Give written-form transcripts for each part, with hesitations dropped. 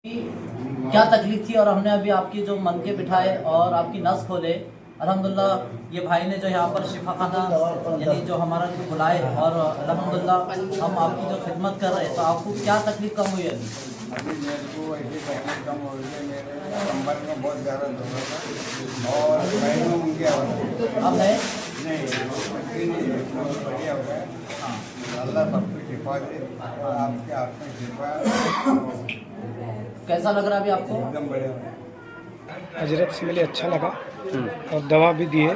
क्या तकलीफ थी और हमने अभी आपकी जो मनके बिठाए और आपकी नस खोले। अल्हम्दुलिल्लाह ये भाई ने जो यहाँ पर शिफा खाना यानी जो हमारा जो बुलाए और अल्हम्दुलिल्लाह हम आपकी जो खिदमत कर रहे हैं, तो आपको क्या तकलीफ कम हुई अभी? अभी मेरे को ऐसी तकलीफ कम हो रही है, मेरे कमर में बहुत ज़्यादा दर्द था और पैर में गया अब है बढ़िया हो गया। अल्लाह सबको शिफा दे, आपके हाथ में शिफा। कैसा लग रहा है अभी आपको? एकदम बढ़िया। हजरत से मिले अच्छा लगा और दवा भी दी है।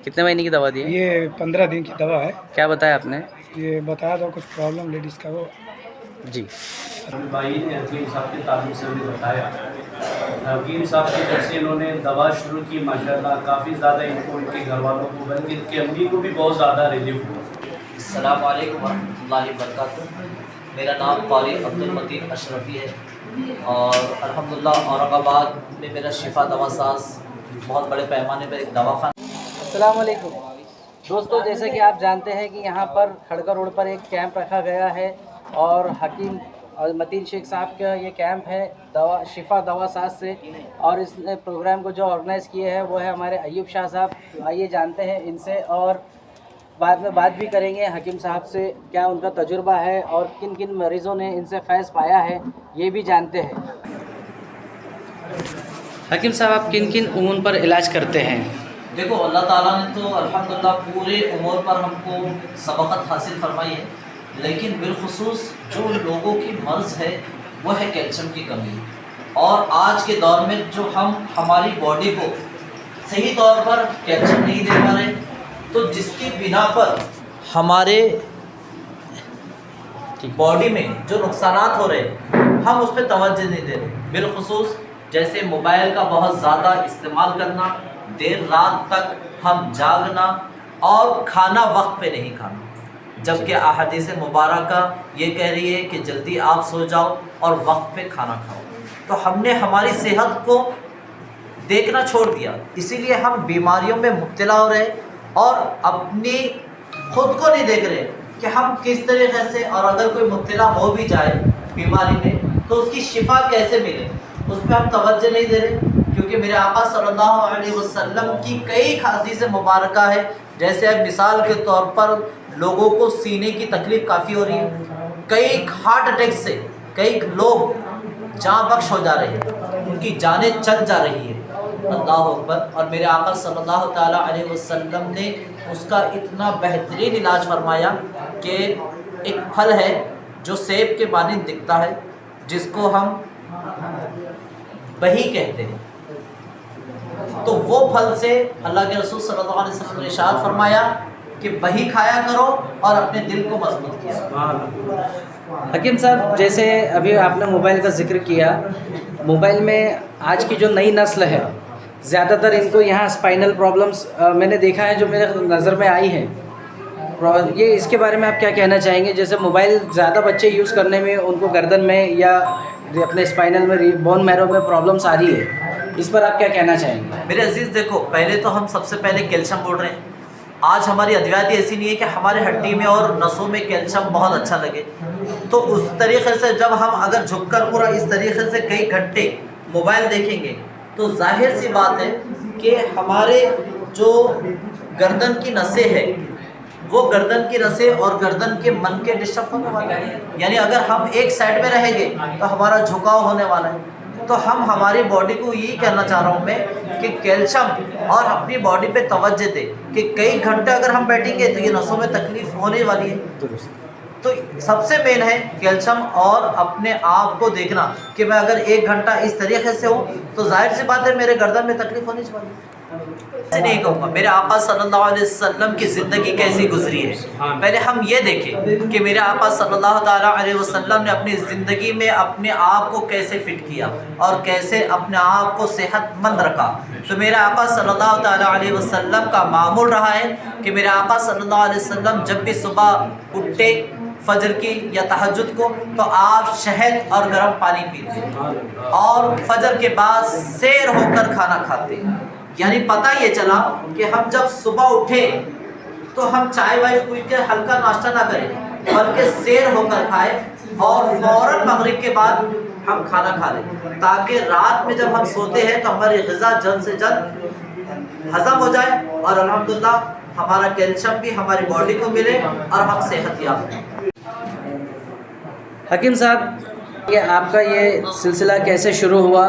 कितने महीने की दवा दी है? ये 15 दिन की दवा है। क्या बताया आपने? ये बताया था कुछ प्रॉब्लम लेडीज़ का वो जी। भाई ने हकीम साहब के ताल्लुक से भी बताया। हकीम साहब की तरफ से इन्होंने दवा शुरू की, माशाल्लाह काफ़ी ज़्यादा इनको, उनके घर वालों को, बल्कि इनकी अम्मी को भी बहुत ज़्यादा रिलीफ हुआ। अस्सलाम वालेकुम वरहमतुल्लाहि वबरकातुहू। मेरा नाम क़ारी अब्दुल मतीन अशरफी है और अल्हम्दुलिल्लाह औरंगाबाद में मेरा शिफा दवा साज बहुत बड़े पैमाने पर एक दवाखाना। अस्सलाम वालेकुम दोस्तों, जैसे कि आप जानते हैं कि यहाँ पर खड़का रोड पर एक कैंप रखा गया है और हकीम और मतीन शेख साहब का ये कैंप है दवा शिफा दवा साज से, और इस प्रोग्राम को जो ऑर्गेनाइज़ किए हैं वो है हमारे अयूब शाह साहब। आइए जानते हैं इनसे और बाद में बात भी करेंगे हकीम साहब से, क्या उनका तजुर्बा है और किन किन मरीज़ों ने इनसे फैज़ पाया है ये भी जानते हैं। हकीम साहब, आप किन किन उम्र पर इलाज करते हैं? देखो, अल्लाह ताला ने तो अल्हम्दुलिल्लाह पूरे उम्र पर हमको सबकत हासिल फरमाई है, लेकिन बिलखुसूस जो लोगों की मर्ज़ है वो है कैल्शियम की कमी। और आज के दौर में जो हम हमारी बॉडी को सही तौर पर कैल्शियम नहीं दे पा रहे, तो जिसकी बिना पर हमारे बॉडी में जो नुकसानात हो रहे हम उस पर तवज्जो नहीं दे रहे। बिलखुसूस जैसे मोबाइल का बहुत ज़्यादा इस्तेमाल करना, देर रात तक हम जागना और खाना वक्त पे नहीं खाना, जबकि अहादीस मुबारका ये कह रही है कि जल्दी आप सो जाओ और वक्त पे खाना खाओ। तो हमने हमारी सेहत को देखना छोड़ दिया, इसीलिए हम बीमारियों में मुब्तला हो रहे और अपनी खुद को नहीं देख रहे कि हम किस तरीके से, और अगर कोई मुब्तला हो भी जाए बीमारी में तो उसकी शिफा कैसे मिले, उस पर हम तवज्जो नहीं दे रहे। क्योंकि मेरे आका सल्लल्लाहु अलैहि वसल्लम की कई हदीस मुबारका है, जैसे अब मिसाल के तौर पर लोगों को सीने की तकलीफ़ काफ़ी हो रही है, कई हार्ट अटैक से कई लोग जान बख्श हो जा रहे हैं, उनकी जानें चल जा रही है। अल्लाह अकबर। और मेरे आका सल्लल्लाहु ताला अलैहि वसल्लम ने उसका इतना बेहतरीन इलाज फरमाया कि एक फल है जो सेब के मानिंद दिखता है, जिसको हम बही कहते हैं, तो वो फल से अल्लाह के रसूल सल्लल्लाहु अलैहि वसल्लम ने इरशाद फरमाया कि बही खाया करो और अपने दिल को मजबूत किया। हकीम साहब, जैसे अभी आपने मोबाइल का जिक्र किया, मोबाइल में आज की जो नई नस्ल है ज़्यादातर इनको यहाँ स्पाइनल प्रॉब्लम्स मैंने देखा है जो मेरे नज़र में आई है। ये इसके बारे में आप क्या कहना चाहेंगे? जैसे मोबाइल ज़्यादा बच्चे यूज़ करने में उनको गर्दन में या अपने स्पाइनल में, बोन मैरो में प्रॉब्लम्स आ रही है, इस पर आप क्या कहना चाहेंगे? मेरे अजीज़, देखो, पहले तो हम सबसे पहले कैल्शियम बोल रहे हैं। आज हमारी अद्वियात ऐसी नहीं है कि हमारे हड्डी में और नसों में कैल्शियम बहुत अच्छा लगे, तो उस तरीके से जब हम अगर झुककर पूरा इस तरीके से कई घंटे मोबाइल देखेंगे तो जाहिर सी बात है कि हमारे जो गर्दन की नसें हैं वो गर्दन की नसें और गर्दन के मन के डिस्टर्ब होने वाले हैं। यानी अगर हम एक साइड में रहेंगे तो हमारा झुकाव होने वाला है। तो हम हमारी बॉडी को यही कहना चाह रहा हूँ मैं कि कैल्शियम और अपनी बॉडी पे तवज्जो दे कि कई घंटे अगर हम बैठेंगे तो ये नसों में तकलीफ होने वाली है। तो सबसे मेन है कैल्शियम और अपने आप को देखना कि मैं अगर एक घंटा इस तरीके से हूँ तो जाहिर सी बात है मेरे गर्दन में तकलीफ होनी चाहिए। ऐसे नहीं कहूँगा। मेरे आका सल्लल्लाहु अलैहि वसल्लम की ज़िंदगी कैसी गुजरी है, पहले हम ये देखें कि मेरे आका सल्लल्लाहु ताला अलैहि वसल्लम ने अपनी ज़िंदगी में अपने आप को कैसे फ़िट किया और कैसे अपने आप को सेहतमंद रखा। तो मेरे आका सल्लल्लाहु ताला अलैहि वसल्लम का मामूल रहा है कि मेरे आका सल्लल्लाहु अलैहि वसल्लम जब भी सुबह उठते फजर की या तहज्जुद को, तो आप शहद और गर्म पानी पीते और फजर के बाद सैर होकर खाना खाते। यानी पता ये चला कि हम जब सुबह उठे तो हम चाय वाय पी के हल्का नाश्ता ना करें, बल्कि सैर होकर खाए और फौरन मगरिब के बाद ہم کھانا کھا لیں, تاکہ رات میں جب ہم سوتے ہیں تو ہماری غذا جلد سے جلد ہضم ہو جائے اور الحمدللہ ہمارا کیلشیم بھی ہماری باڈی کو ملے اور ہم صحت یاب ہیں. حکیم صاحب, یہ آپ کا یہ سلسلہ کیسے شروع ہوا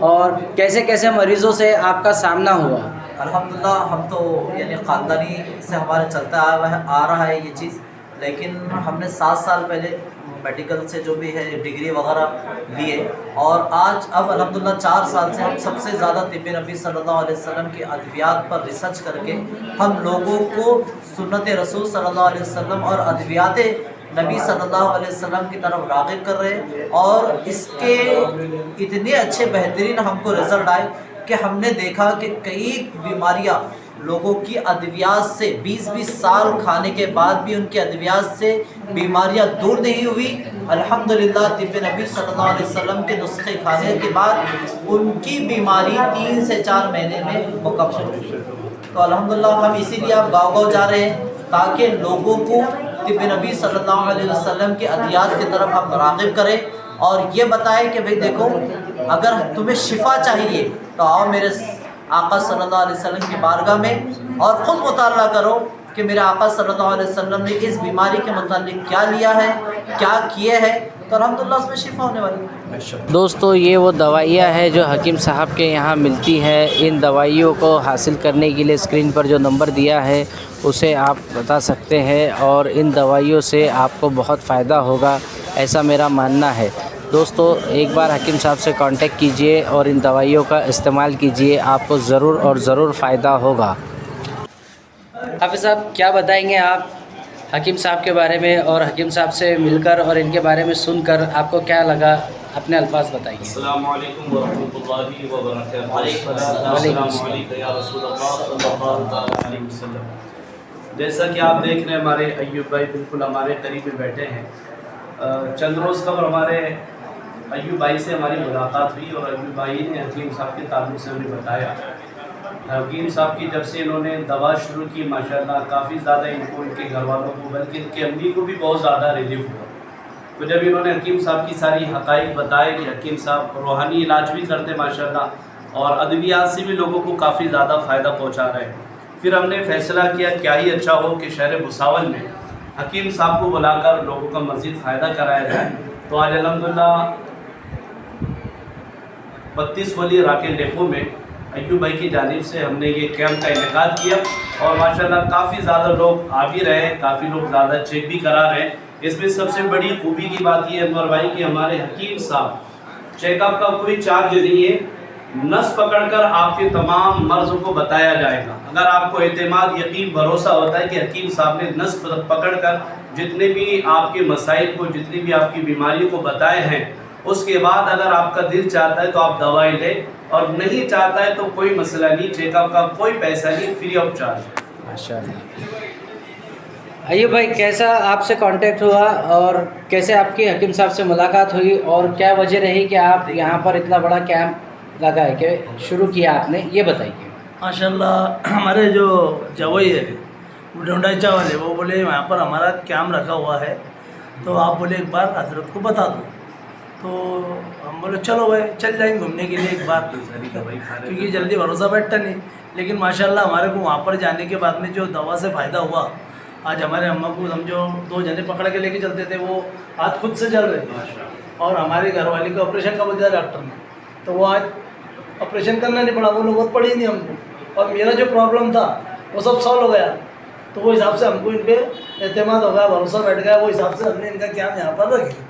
اور کیسے کیسے مریضوں سے آپ کا سامنا ہوا؟ الحمدللہ ہم تو یعنی خاندانی سے ہمارے چلتا آ رہا ہے یہ چیز, لیکن ہم نے 7 سال پہلے میڈیکل سے جو بھی ہے ڈگری وغیرہ لیے, اور آج اب الحمدللہ 4 سال سے ہم سب سے زیادہ طب نبی صلی اللہ علیہ وسلم کی ادویات پر ریسرچ کر کے ہم لوگوں کو سنت رسول صلی اللہ علیہ وسلم اور ادویات نبی صلی اللہ علیہ وسلم کی طرف راغب کر رہے ہیں. اور اس کے اتنے اچھے بہترین ہم کو رزلٹ آئے کہ ہم نے دیکھا کہ کئی بیماریاں لوگوں کی ادویات سے 20-20 سال کھانے کے بعد بھی ان کی ادویات سے بیماریاں دور نہیں ہوئی. الحمدللہ طب نبی صلی اللہ علیہ وسلم کے نسخے کھانے کے بعد ان کی بیماری 3 سے 4 مہینے میں مکمل ہوئی. تو الحمدللہ ہم اسی لیے اب گاؤں گاؤں جا رہے ہیں تاکہ لوگوں کو طب نبی صلی اللہ علیہ وسلم کے ادویات کی طرف ہم راغب کریں اور یہ بتائیں کہ بھئی دیکھو, اگر تمہیں شفا چاہیے تو آؤ میرے آقا صلی اللہ علیہ وسلم کی بارگاہ میں اور خود مطالعہ کرو کہ میرے آقا صلی اللہ علیہ وسلم نے اس بیماری کے متعلق کیا لیا ہے, کیا کیے ہے, تو الحمدللہ اس میں شفا ہونے والی ہے. دوستو, یہ وہ دوائیاں ہیں جو حکیم صاحب کے یہاں ملتی ہے. ان دوائیوں کو حاصل کرنے کے لیے اسکرین پر جو نمبر دیا ہے اسے آپ بتا سکتے ہیں, اور ان دوائیوں سے آپ کو بہت فائدہ ہوگا, ایسا میرا ماننا ہے. دوستو, ایک بار حکیم صاحب سے کانٹیکٹ کیجئے اور ان دوائیوں کا استعمال کیجئے, آپ کو ضرور اور ضرور فائدہ ہوگا. حافظ صاحب, کیا بتائیں گے آپ حکیم صاحب کے بارے میں, اور حکیم صاحب سے مل کر اور ان کے بارے میں سن کر آپ کو کیا لگا, اپنے الفاظ بتائیے. السلام علیکم ورحمۃ اللہ وبرکاتہ. وعلیکم السلام. السلام علیکم یا رسول اللہ صلی اللہ علیہ وسلم. جیسا کہ آپ دیکھ رہے ہیں ہمارے ایوب بھائی بالکل ہمارے قریب میں بیٹھے ہیں. چند روز قبل ہمارے ایوب بھائی سے ہماری ملاقات ہوئی اور ایوب بھائی نے حکیم صاحب کے تعلق سے ہمیں بتایا. حکیم صاحب کی جب سے انہوں نے دوا شروع کی ماشاءاللہ کافی زیادہ ان کو, ان کے گھر والوں کو, بلکہ ان کے امی کو بھی بہت زیادہ ریلیف ہوا. تو جب انہوں نے حکیم صاحب کی ساری حقائق بتائے کہ حکیم صاحب روحانی علاج بھی کرتے ماشاءاللہ اور ادویات سے بھی لوگوں کو کافی زیادہ فائدہ پہنچا رہے ہیں, پھر ہم نے فیصلہ کیا کیا ہی اچھا ہو کہ شہر بھساول میں حکیم صاحب کو بلا کر لوگوں کا مزید فائدہ کرایا جائے. تو آج الحمدللہ 32 ولی راکیل ڈیپو میں ایوب بھائی کی جانب سے ہم نے یہ کیمپ کا انعقاد کیا, اور ماشاءاللہ کافی زیادہ لوگ آ بھی رہے ہیں, کافی لوگ زیادہ چیک بھی کرا رہے ہیں. اس میں سب سے بڑی خوبی کی بات یہ ہے انور بھائی کہ ہمارے حکیم صاحب چیک اپ کا کوئی چارج نہیں ہے, نس پکڑ کر آپ کے تمام مرض کو بتایا جائے گا. اگر آپ کو اعتماد, یقین, بھروسہ ہوتا ہے کہ حکیم صاحب نے نس پکڑ کر جتنے بھی آپ کے مسائل کو, جتنی بھی آپ کی بیماریوں کو بتائے ہیں, اس کے بعد اگر آپ کا دل چاہتا ہے تو آپ دوائی لیں, اور نہیں چاہتا ہے تو کوئی مسئلہ نہیں, چیک اپ کا کوئی پیسہ نہیں, فری آف چارج. ماشاءاللہ. ایوب بھائی, کیسا آپ سے کانٹیکٹ ہوا اور کیسے آپ کی حکیم صاحب سے ملاقات ہوئی, اور کیا وجہ رہی کہ آپ یہاں پر اتنا بڑا کیمپ لگائے کہ شروع کیا آپ نے, یہ بتائیے. ماشاءاللہ ہمارے جو جوئی ہے ڈھونڈائی چاول ہے وہ بولے وہاں پر ہمارا کیمپ رکھا ہوا ہے تو آپ بولے ایک بار حضرت کو بتا دو. تو ہم بولے چلو بھائی چل جائیں گھومنے کے لیے ایک بار, کیونکہ جلدی بھروسہ بیٹھتا نہیں. لیکن ماشاءاللہ ہمارے کو وہاں پر جانے کے بعد میں جو دوا سے فائدہ ہوا, آج ہمارے اماں کو سمجھو 2 جنے پکڑ کے لے کے چلتے تھے, وہ آج خود سے چل رہے ہیں. اور ہماری گھر والی کو آپریشن کا بول دیا ڈاکٹر نے, تو وہ آج آپریشن کرنا نہیں پڑا, وہ نوبت پڑی نہیں ہم کو, اور میرا جو پرابلم تھا وہ سب سالو ہو گیا. تو وہ حساب سے ہم کو ان پہ اعتماد ہو گیا, بھروسہ بیٹھ گیا, وہ حساب سے ہم نے ان کا کیمپ یہاں پر رکھی.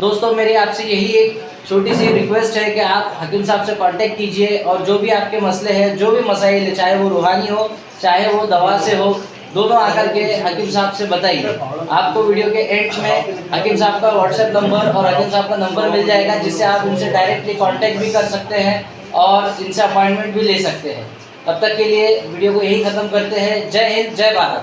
دوستوں, میری آپ سے یہی ایک چھوٹی سی ریکویسٹ ہے کہ آپ حکیم صاحب سے کانٹیکٹ کیجئے, اور جو بھی آپ کے مسئلے ہیں, جو بھی مسائل ہیں, چاہے وہ روحانی ہو چاہے وہ دوا سے ہو, دونوں آ کر کے حکیم صاحب سے بتائیے. آپ کو ویڈیو کے اینڈ میں حکیم صاحب کا واٹس ایپ نمبر اور حکیم صاحب کا نمبر مل جائے گا, جس سے آپ ان سے ڈائریکٹلی کانٹیکٹ بھی کر سکتے ہیں اور ان سے اپائنٹمنٹ بھی لے سکتے ہیں. تب تک کے لیے ویڈیو کو یہی ختم کرتے ہیں. جے ہند, جے بھارت.